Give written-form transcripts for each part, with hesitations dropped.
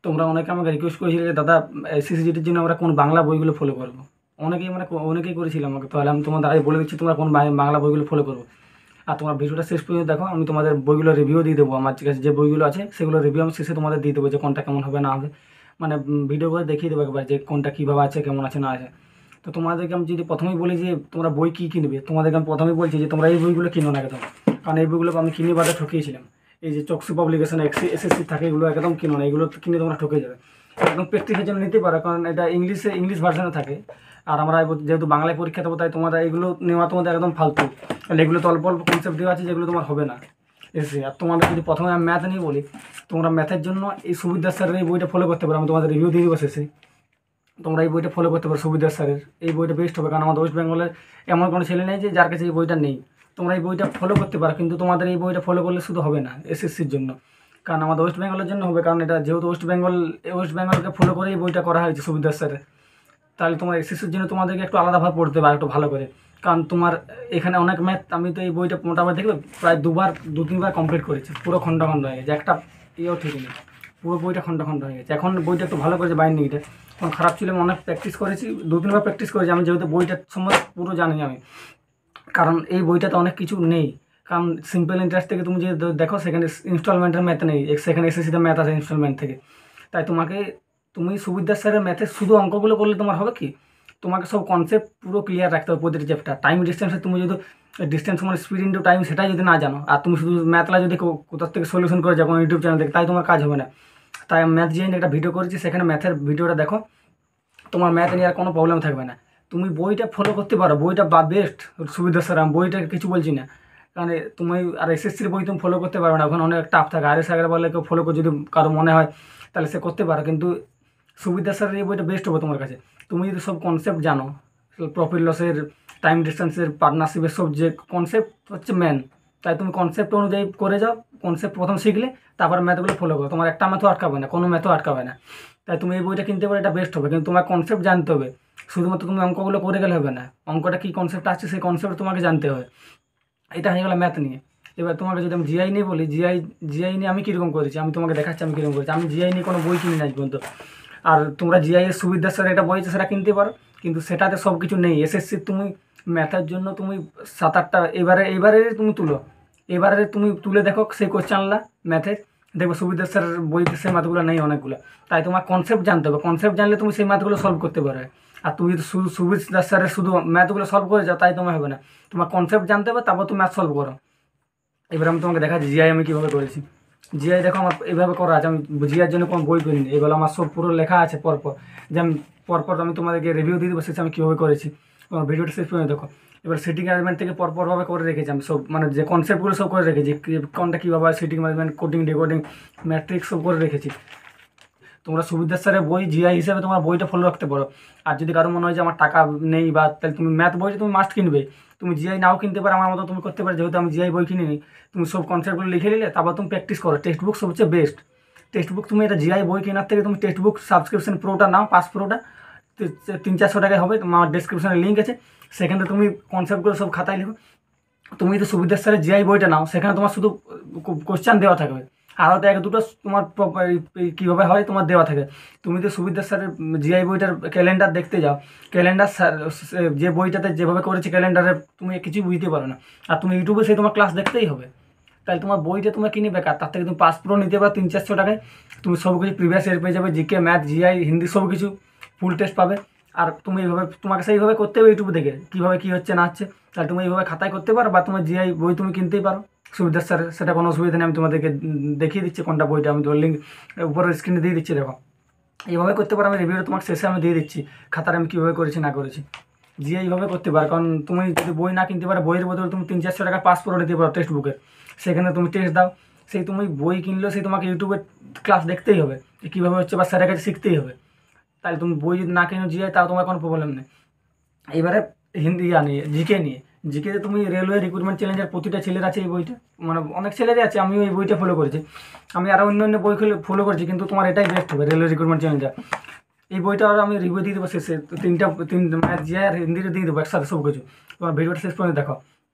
তোমরা অনেকে আমাকে রিকোয়েস্ট করেছিলে যে দাদা এসএসসিজিটির জন্য আমরা কোন বাংলা বইগুলো ফলো করবো। অনেকেই করেছিল আমাকে, তাহলে আমি তোমাদের আগে বলে দিচ্ছি তোমরা কোন বাংলা বইগুলো ফলো করবো। আর তোমরা ভিডিওটা শেষ পর্যন্ত দেখো, আমি তোমাদের বইগুলো রিভিউ দিয়ে দেবো। আমার কাছে যে বইগুলো আছে সেগুলো রিভিউ আমি শেষে তোমাদের দিয়ে দেবো, যে কোনটা কেমন হবে না হবে, মানে ভিডিও করে দেখিয়ে দেবো একবার যে কোনটা কীভাবে আছে, কেমন আছে না আছে। তো তোমাদেরকে আমি যদি প্রথমেই বলি যে তোমরা বই কী কিনবে, তোমাদেরকে আমি প্রথমেই বলছি যে তোমরা এই বইগুলো কিনো না একদম, কারণ এই বইগুলো আমি কিনে বাদে ঠকিয়েছিলাম। এই যে চকসু পাবলিকেশন এসএসসি থাকে, এগুলো একদম কিনো না, এগুলো কিনে তোমরা ঠকে যাবে। একদম প্র্যাকটিসের জন্য নিতে পারো, কারণ এটা ইংলিশ ভার্সনে থাকে। আর আমরা যেহেতু বাংলায় পরীক্ষা দেবো, তাই তোমরা এগুলো নেওয়া তোমাদের একদম ফালতু। তাহলে এগুলো তো অল্প অল্প কনসেপ্ট দেওয়া আছে, যেগুলো তোমার হবে না এসে। আর তোমাদের যদি প্রথমে আমি ম্যাথ নিয়ে বলি, তোমরা ম্যাথের জন্য এই সুবিধা স্যারের এই বইটা ফলো করতে পারো। আমি তোমাদের রিভিউ দিয়ে দেবো শেষে, তোমরা এই বইটা ফলো করতে পারো। সুবিধা স্যারের এই বইটা বেস্ট হবে, কারণ আমাদের ওয়েস্ট বেঙ্গলের এমন কোনো ছেলে নেই যে যার কাছে এই বইটা নেই। তোমরা এই বইটা ফলো করতে পারো, কিন্তু তোমাদের এই বইটা ফলো করলে শুধু হবে না এসএসসির জন্য, কারণ আমাদের ওয়েস্ট বেঙ্গলের জন্য হবে, কারণ এটা যেহেতু ওয়েস্ট বেঙ্গলকে ফলো করে এই বইটা করা হয়েছে সুবিধা স্যারের। তাহলে তোমার এসএসসির জন্য তোমাদেরকে একটু আলাদাভাবে পড়তে হবে, একটু ভালো করে, কারণ তোমার এখানে অনেক ম্যাথ, আমি তো এই বইটা মোটামুটি দেখবে প্রায় 2-3বার কমপ্লিট করেছি, পুরো খণ্ড হয়ে গেছে, একটা ইয়েও ঠিক নেই, পুরো বইটা খণ্ড হয়ে গেছে। এখন বইটা একটু ভালো করেছে বাইন্ডিংটা, তখন খারাপ ছিল, আমি অনেক প্র্যাকটিস করেছি, 2-3বার প্র্যাকটিস করেছি আমি, যেহেতু বইটার সম্বন্ধে পুরো জানি আমি। কারণ এই বইটাতে অনেক কিছু নেই, কারণ সিম্পল ইন্টারেস্ট থেকে তুমি যে দেখো সেখানে ইনস্টলমেন্টের ম্যাথ নেই, সেখানে এসএসসিতে ম্যাথ আছে ইনস্টলমেন্ট থেকে। তাই তুমি সুবিধা স্যারের ম্যাথে শুধু অঙ্কগুলো করলে তোমার হবে কি, তোমাকে সব কনসেপ্ট পুরো ক্লিয়ার রাখতে হবে প্রতিটি চ্যাপ্টার। টাইম ডিস্টেন্সে তুমি যদি ডিস্টেন্স মানে স্পিড ইন্টু টাইম সেটাই যদি না জানো, আর তুমি শুধু ম্যাথলা যদি কোথাও থেকে সলিউশন করে যাও কোনো ইউটিউব চ্যানেল থেকে, তাই তোমার কাজ হবে না। তাই আমি ম্যাথ জিআই একটা ভিডিও করেছি, সেখানে ম্যাথের ভিডিওটা দেখো, তোমার ম্যাথ নিয়ে আর কোনো প্রবলেম থাকবে না। তুমি বইটা ফলো করতে পারো, বইটা বেস্ট সুবিধা স্যার, আমি বইটা কিছু বলছি না, কারণ তুমি আর এসএসসির বই তুমি ফলো করতে পারবে না, ওখানে অনেক টাফ থাকে। আর এস আগের বলে কেউ ফলো করে যদি কারো মনে হয় তাহলে সে করতে পারো, কিন্তু সুবিধা স্যারের এই বইটা বেস্ট হবে তোমার কাছে। তুমি যদি সব কনসেপ্ট জানো, প্রফিট লসের, টাইম ডিস্টেন্সের, পার্টনারশিপের, সব যে কনসেপ্ট হচ্ছে মেন, তাই তুমি কনসেপ্ট অনুযায়ী করে যাও। কনসেপ্ট প্রথম শিখলে তারপর ম্যাথগুলো ফলো করো, তোমার একটা ম্যাথও আটকাবে না, কোনো ম্যাথও আটকাবে না। তাই তুমি এই বইটা কিনতে পারো, এটা বেস্ট হবে, কিন্তু তোমার কনসেপ্ট জানতে হবে। শুধুমাত্র তুমি অঙ্কগুলো করে গেলে হবে না, অঙ্কটা কী কনসেপ্ট আসছে সেই কনসেপ্ট তোমাকে জানতে হবে। এটা হয়ে গেলো ম্যাথ নিয়ে। এবার তোমাকে যদি আমি জিআই নিয়ে বলি, জিআই নিয়ে আমি কীরকম করেছি, আমি তোমাকে দেখাচ্ছি আমি কীরকম করেছি। আমি জিআই নিয়ে কোনো বই কিনি না আজ পর্যন্ত। আর তোমরা জিআইয়ের সুবিধা স্যার এটা বই আছে সেটা কিনতে পারো, কিন্তু সেটাতে সব কিছু নেই। এসএসসির তুমি ম্যাথের জন্য তুমি 7-8টা এবারে তুমি তুমি তুলে দেখো সেই কোশ্চেনলা ম্যাথের, দেখবে সুবিধা স্যার বইতে সেই ম্যাথগুলো নেই অনেকগুলো। তাই তোমার কনসেপ্ট জানতে হবে, কনসেপ্ট জানলে তুমি সেই ম্যাথগুলো সলভ করতে পারবে। আর তুমি যদি শুধু সুবিধা স্যারের শুধু ম্যাথগুলো সলভ করে যাও, তাই তোমার হবে না। তোমার কনসেপ্ট জানতে হবে, তারপর তুমি ম্যাথ সলভ করো। এবার আমি তোমাকে দেখাচ্ছি জিআই আমি কীভাবে করেছি। জিআই দেখো আমার এইভাবে করা আছে, আমি জিআইয়ের জন্য কোনো বই করিনি, এবার আমার সব পুরো লেখা আছে পরপর, যে আমি পরপর আমি তোমাদেরকে রিভিউ দিয়ে দেবো শেষে আমি কীভাবে করেছি, তোমার ভিডিওটা শেষ পর্যন্ত দেখো। এবার সিটিং অ্যারেঞ্জমেন্ট থেকে পরপরভাবে করে রেখেছি আমি সব, মানে যে কনসেপ্টগুলো সব করে রেখেছি, কোনটা কীভাবে seating management, coding, decoding, matrix সব করে রেখেছি। তোমরা সুবিধা স্যারের বই জিআই হিসেবে তোমার বইটা ফলো রাখতে পারো। আর যদি কারো মনে হয় যে আমার টাকা নেই, বা তাহলে তুমি ম্যাথ বইটা তুমি মাস্ট কিনবে। তুমি জিআই নাও কিনতে পারো, আমার মতো তুমি করতে পারো, যেহেতু আমি জিআই বই কিনিনি। তুমি সব কনসেপ্টগুলো লিখে নিলে, তারপর তুমি প্র্যাকটিস করো। টেক্সট বুক সবচেয়ে বেস্ট। টেক্সট বুক তুমি এটা জিআই বই কেনার থেকে তুমি টেক্সট বুক সাবস্ক্রিপশন প্রোটা নাও, পাস প্রোটা 300-400 টাকায় হবে। তোমার ডেসক্রিপশনে লিঙ্ক আছে, সেখানে তুমি কনসেপ্টগুলো সব খাতায় লিখো। তুমি যদি সুবিধা স্যারের জিআই বইটা নাও, সেখানে তোমার শুধু কোশ্চেন দেওয়া থাকবে, আরও তো 1-2টো তোমার কীভাবে হয় তোমার দেওয়া থাকে। তুমি তো সুবিধা স্যারের জিআই বইটার ক্যালেন্ডার দেখতে যাও, ক্যালেন্ডার স্যার যে বইটাতে যেভাবে করেছে ক্যালেন্ডারে তুমি কিছুই বুঝতে পারো না। আর তুমি ইউটিউবে সেই তোমার ক্লাস দেখতেই হবে। তাহলে তোমার বইটা তোমার কিনে বেকার, তার থেকে তুমি পাস প্রো নিতে পারো 300-400 টাকায়। তুমি সব কিছু প্রিভিয়াস ইয়ার পেয়ে যাবে, জিকে, ম্যাথ, জিআই, হিন্দি সব কিছু ফুল টেস্ট পাবে। আর তুমি এইভাবে তোমাকে সেইভাবে করতে হবে ইউটিউব দেখে, কীভাবে কী হচ্ছে না হচ্ছে। তাহলে তুমি এইভাবে খাতায় করতে পারো, বা তোমার জিআই বই তুমি কিনতেই পারো সুবিধা স্যার, সেটা কোনো অসুবিধা নেই। আমি তোমাদেরকে দেখিয়ে দিচ্ছি কোনটা বইটা, আমি তোমার লিঙ্ক উপরের স্ক্রিনে দিয়ে দিচ্ছি, দেখো এইভাবে করতে পারো। আমি রিভিউটা তোমাকে শেষে আমি দিয়ে দিচ্ছি খাতার আমি কীভাবে করেছি না করেছি। জিআই এইভাবে করতে পারো, কারণ তুমি যদি বই না কিনতে পারো, বইয়ের বদলে তুমি 300-400 টাকা পাস করে নিতে পারো টেক্সট বুকের, সেখানে তুমি টেস্ট দাও। সেই তুমি বই কিনলেও সেই তোমাকে ইউটিউবের ক্লাস দেখতেই হবে যে কীভাবে হচ্ছে, বা স্যারের কাছে শিখতেই হবে। তাহলে তুমি বই যদি না কিনো জিআই, তাও তোমার কোনো প্রবলেম নেই। এবারে হিন্দি নিয়ে জিকেতে তুমি রেলওয়ে রিক্রুটমেন্ট চ্যালেঞ্জের প্রতিটা ছেলের আছে এই বইটা, মানে অনেক ছেলেরই আছে, আমিও এই বইটা ফলো করেছি। আমি আরও অন্য বই ফলো করেছি, কিন্তু তোমার এটাই বেস্ট হবে, রেলওয়ে রিক্রুটমেন্ট চ্যালেঞ্জার। এই বইটা আর আমি রিভিউ দিয়ে দেবো শেষে, তিন ম্যাথ, জিআই আর হিন্দিতে দিয়ে দেবো একসাথে সব কিছু। তোমার ভিডিওটা শেষ পর্যন্ত দেখো।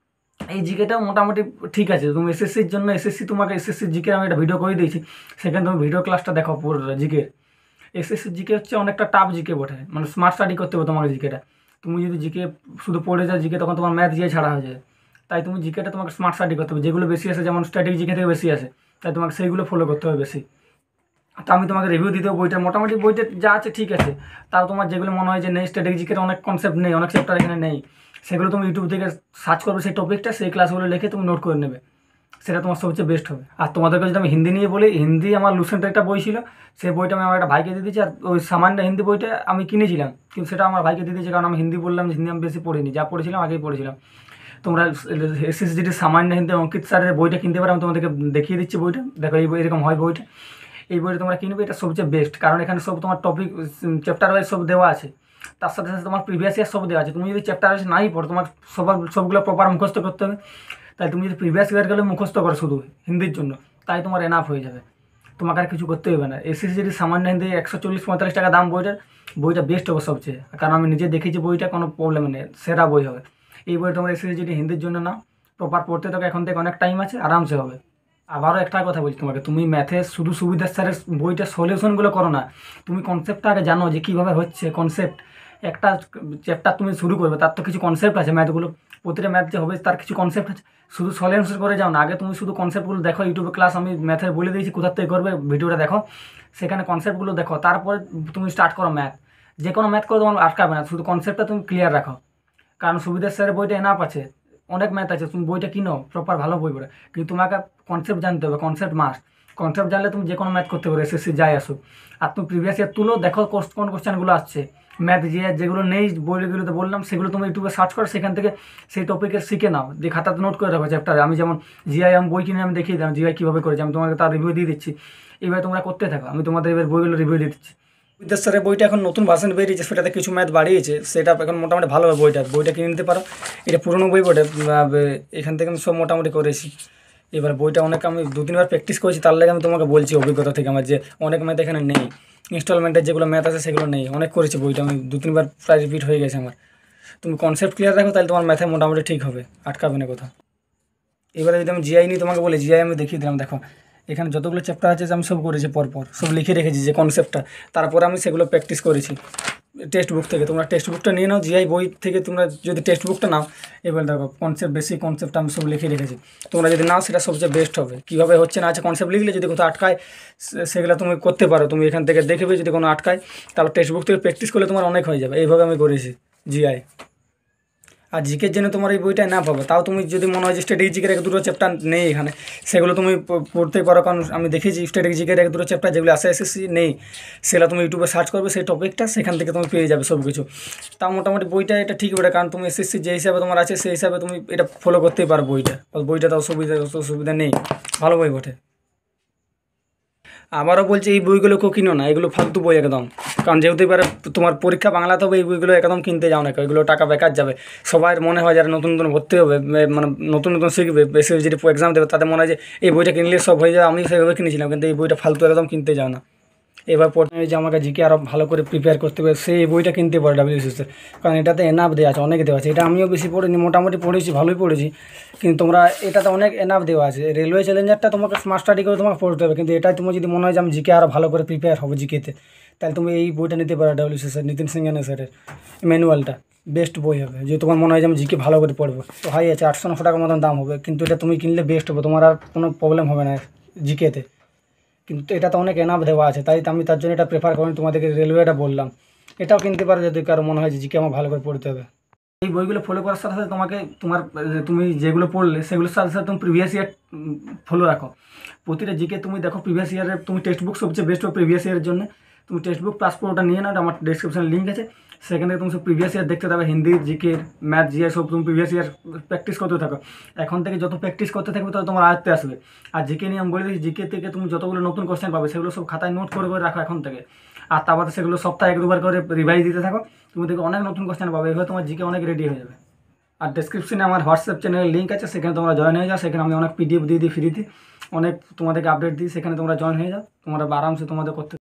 এই জিকেটাও মোটামুটি ঠিক আছে, তুমি এসএসসির জন্য তোমাকে এসএসসি জিকে আমি একটা ভিডিও করে দিয়েছি, সেখানে তুমি ভিডিও ক্লাসটা দেখো পুরো জিকে। এসএসসি জিকে হচ্ছে অনেকটা টাফ জিকে বটে, মানে স্মার্ট স্টাডি করতে হবে তোমাকে জিকেটা। তুমি যদি জিকে শুধু পড়ে যাও জিকে, তখন তোমার ম্যাথ জিকে ছাড়া হয়ে যায়। তাই তুমি জিকেটা তোমাকে স্মার্ট স্টাডি করতে হবে, যেগুলো বেশি আসে যেমন স্ট্যাটিক জিকে থেকে বেশি আসে, তাই তোমাকে সেইগুলো ফলো করতে হবে বেশি। তো আমি তোমাকে রিভিউ দিতে হবে বইটার, মোটামুটি বইটা যা আছে ঠিক আছে। তাও তোমার যেগুলো মনে হয় যে নেই, স্ট্র্যাটেজি জিকের অনেক কনসেপ্ট নেই, অনেক চ্যাপ্টার এখানে নেই, সেগুলো তুমি ইউটিউব থেকে সার্চ করবে সেই টপিকটা, সেই ক্লাসগুলো লিখে তুমি নোট করে নেবে, সেটা তোমার সবচেয়ে বেস্ট হবে। আর তোমাদেরকে যদি আমি হিন্দি নিয়ে বলি, হিন্দি আমার লুসেন্টের একটা বই ছিল, সেই বইটা আমি আমার একটা ভাইকে দিয়ে দিয়েছি। আর ওই সামান্য হিন্দি বইটা আমি কিনেছিলাম, কিন্তু সেটা আমার ভাইকে দিয়ে দিয়েছি, কারণ আমি হিন্দি বললাম যে হিন্দি আমি বেশি পড়িনি, যা পড়েছিলাম আগেই পড়েছিলাম। তোমরা এসএসজিটির সামান্য হিন্দি অঙ্কিত স্যারের বইটা কিনতে পারো, আমি তোমাদেরকে দেখিয়ে দিচ্ছি বইটা, দেখো এই বই এরকম হয় বইটা। এই বইটা তোমরা কিনবে, এটা সবচেয়ে বেস্ট, কারণ এখানে সব তোমার টপিক চ্যাপ্টার ওয়াইজ সব দেওয়া আছে, তার সাথে সাথে তোমার প্রিভিয়াস ইয়ার সব দেওয়া আছে। তুমি যদি চ্যাপ্টার ওয়াইজ নাই পড়ো, তোমার সবগুলো প্রপার মুখস্থ করতে হবে। তাই তুমি যদি প্রিভিয়াস ইয়ারগুলো মুখস্থ করো শুধু হিন্দির জন্য, তাই তোমার এনাফ হয়ে যাবে, তোমাকে আর কিছু করতে হবে না। এসএসজির সামান্য হিন্দি 140-145 টাকা দাম বইটার, বইটা বেস্ট হবে সবচেয়ে, কারণ আমি নিজে দেখেছি বইটা, কোনো প্রবলেম নেই, সেরা বই হবে। এই বই তোমরা এসএসজি হিন্দির জন্য নাও, প্রপার পড়তে থাকো, এখন থেকে অনেক টাইম আছে, আরামসে হবে। আবারও একটা কথা বলছি তোমাকে, তুমি ম্যাথে শুধু সুবিধার স্যারের বইটা সলিউশনগুলো করো না, তুমি কনসেপ্টটা আগে জানো যে কীভাবে হচ্ছে কনসেপ্ট। একটা চ্যাপ্টার তুমি শুরু করবে, তার তো কিছু কনসেপ্ট আছে, ম্যাথগুলো প্রতিটা ম্যাথ যে হবে তার কিছু কনসেপ্ট আছে, শুধু সলিউশন করে যাও না, আগে তুমি শুধু কনসেপ্টগুলো দেখো। ইউটিউবে ক্লাস আমি ম্যাথের বলে দিয়েছি, কোথার থেকে করবে ভিডিওটা দেখো, সেখানে কনসেপ্টগুলো দেখো, তারপরে তুমি স্টার্ট করো ম্যাথ। যে কোনো ম্যাথ করে তোমার আটকাবে না, শুধু কনসেপ্টটা তুমি ক্লিয়ার রাখো, কারণ সুবিধার স্যারের বইটা এনাফ আছে, অনেক ম্যাথ আছে, তুমি বইটা কিনো প্রপার ভালো বই পড়ে, কিন্তু তোমাকে কনসেপ্ট জানতে হবে, কনসেপ্ট মাস্ট। কনসেপ্ট জানলে তুমি যে কোনো ম্যাথ করতে পারো, এসএসসি যাই আসুক। আর তুমি প্রিভিয়াস ইয়ার তুলো, দেখো কোন কোশ্চেনগুলো আসছে, ম্যাথ যেগুলো নেই বইগুলোতে বললাম, সেগুলো তুমি ইউটিউবে সার্চ করো, সেখান থেকে সেই টপিকের শিখে নাও, দিয়ে খাতাতে নোট করে রাখো চ্যাপ্টারে। আমি যেমন জিআই আমি বই কিনে আমি দেখিয়ে দিলাম জিআই কীভাবে করেছি, আমি তোমাকে তার রিভিউ দিয়ে দিচ্ছি, এইভাবে তোমরা করতে থাকো, আমি তোমাদের এবার বইগুলো রিভিউ দিয়ে দিচ্ছি। বিদ্যাস স্যারের বইটা এখন নতুন ভার্সন বেরিয়েছে, সেটাতে কিছু ম্যাথ বাড়িয়েছে, সেটা এখন মোটামুটি ভালো হবে। বইটা কিনে নিতে পারো, এটা পুরোনো বই বটে, এখান থেকে আমি সব মোটামুটি করেছি। এবার বইটা অনেক আমি 2-3 বার প্র্যাকটিস করেছি, তার লাগে আমি তোমাকে বলছি অভিজ্ঞতা থেকে আমার, যে অনেক ম্যাথ এখানে নেই, ইনস্টলমেন্টের যেগুলো ম্যাথ আছে সেগুলো নেই, অনেক করেছি বইটা আমি 2-3 বার প্রায় রিপিট হয়ে গেছে আমার। তুমি কনসেপ্ট ক্লিয়ার রাখো, তাহলে তোমার ম্যাথে মোটামুটি ঠিক হবে, আটকাবে না কোথাও। এবারে যদি আমি জিআই নিয়ে তোমাকে বলি, জিআই আমি দেখিয়ে দিলাম, দেখো এখানে যতগুলো চ্যাপ্টার আছে আমি সব করেছি পরপর, সব লিখে রেখেছি যে কনসেপ্টটা, তারপরে আমি সেগুলো প্র্যাকটিস করেছি টেক্সট বুক থেকে। তোমরা টেক্সট বুকটা নিয়ে নাও, জিআই বই থেকে তোমরা যদি টেক্সট বুকটা নাও, এবার দেখো বেসিক কনসেপ্ট আমি সব লিখে রেখেছি, তোমরা যদি নাও সেটা সবচেয়ে বেস্ট হবে। কীভাবে হচ্ছে না আছে কনসেপ্ট লিখলে, যদি কোথাও আটকায় সেগুলো তুমি করতে পারো, তুমি এখান থেকে দেখবে, যদি কোনো আটকায় তাহলে টেক্সট বুক থেকে প্র্যাকটিস করলে তোমার অনেক হয়ে যাবে। এইভাবে আমি করেছি জিআই। আর জিকের জন্য তোমার এই বইটা না পাবে, তাও তুমি যদি মনে হয় যে স্ট্র্যাটেজি জিকের 1-2 চ্যাপ্টার নেই এখানে, সেগুলো তুমি পড়তে পারো, কারণ আমি দেখেছি স্ট্র্যাটেজি জিকের 1-2 চ্যাপ্টার যেগুলো আসে এসএসসি নেই, সেগুলো তুমি ইউটিউবে সার্চ করবে সেই টপিকটা, সেখান থেকে তুমি পেয়ে যাবে সব কিছু। তাও মোটামুটি বইটা এটা ঠিক বটে, কারণ তুমি এসএসসি যে হিসাবে তোমার আছে সেই হিসাবে তুমি এটা ফলো করতেই পারো বইটা তো অসুবিধা নেই, ভালো বই বটে। আবারও বলছি, এই বইগুলো কেউ কিনো না, এগুলো ফালতু বই একদম, কারণ যেহেতু এবারে তোমার পরীক্ষা বাংলাতে হবে, এই বইগুলো একদম কিনতে যাও না, এগুলো টাকা বেকার যাবে। সবার মনে হয় যারা নতুন নতুন ভর্তি হবে, মানে নতুন নতুন শিখবে, বেশি যদি এক্সাম দেবে, তাদের মনে হয় যে এই বইটা কিনলে সব হয়ে যাবে, আমি সেভাবে কিনেছিলাম, কিন্তু এই বইটা ফালতু একদম কিনতে যাও না। এবার প্রথমে যে আমাকে জিকে আরও ভালো করে প্রিপেয়ার করতে হবে, সেই বইটা কিনতে পারে ডাব্লিউবিসিএসের, কারণ এটাতে এনাফ দেওয়া আছে, অনেক দেওয়া আছে। এটা আমিও বেশি পড়িনি, মোটামুটি পড়েছি, ভালোই পড়েছি, কিন্তু তোমরা এটাতে অনেক এনাফ দেওয়া আছে। রেলওয়ে চ্যালেঞ্জারটা তোমাকে স্মার্ট স্টাডি করে তোমাকে পড়তে হবে, কিন্তু এটাই তুমি যদি মনে হয় যে আমি জিকে আরও ভালো করে প্রিপেয়ার হবো জিকেতে, তাহলে তুমি এই বইটা নিতে পারো ডাব্লিউবিসিএসের নিতিন সিংহানিয়া স্যারের ম্যানুয়ালটা, বেস্ট বই হবে। যদি তোমার মনে হয় যে আমি জিকে ভালো করে পড়বো, তো হাই আছে 800-900 টাকার মতন দাম হবে, কিন্তু এটা তুমি কিনলে বেস্ট হবে, তোমার আর কোনো প্রবলেম হবে না জিকেতে। কিন্তু এটাতে অনেক এনাফ দেওয়া আছে, তাই আমি তার জন্য এটা প্রেফার করি, তোমাদেরকে রেলওয়েটা বললাম। এটাও কিনতে পারো যদি কারো মনে হয় যে জিকে আমার ভালো করে পড়তে হবে। এই বইগুলো ফলো করার সাথে সাথে তুমি যেগুলো পড়লে সেগুলোর সাথে সাথে তুমি প্রিভিয়াস ইয়ার ফলো রাখো। প্রতিটা জিকে তুমি দেখো প্রিভিয়াস ইয়ারের, তুমি টেক্সট বুক সবচেয়ে বেস্ট হবে প্রিভিয়াস ইয়ারের জন্য। তুমি টেক্সট বুক প্লাস পুরোটা নিয়ে নাও, আমার ডেসক্রিপশনে লিঙ্ক আছে, সেখানে তুমি সব প্রিভিয়াস ইয়ার দেখতে থাকবে, হিন্দি জিকের ম্যাথ জিআই সব তুমি প্রিভিয়াস ইয়ার প্র্যাকটিস করতে থাকো। এখন থেকে যত প্র্যাকটিস করতে থাকবে তত তোমার আয়ত্তে আসবে। আর জিকে নিয়ে আমি বলে দিচ্ছি, জিকে থেকে তুমি যতগুলো নতুন কোশ্চেন পাবে সেগুলো সব খাতায় নোট করে করে রাখো এখন থেকে। আর তারপরে সেগুলো সপ্তাহে 1-2 বার করে রিভাইজ দিতে থাকো, তুমি দেখবে অনেক নতুন কোশ্চেন পাবে, এভাবে তোমার জিকে অনেক রেডি হয়ে যাবে। আর ডেসক্রিপশনে আমার হোয়াটসঅ্যাপ চ্যানেলের লিঙ্ক আছে, সেখানে তোমরা জয়েন হয়ে যাও, সেখানে আমি অনেক পিডিএফ দিয়ে দিই ফ্রিতে, অনেক তোমাদেরকে আপডেট দিই, সেখানে তোমরা জয়েন হয়ে যাও, তোমরা আরামসে তোমাদের করতে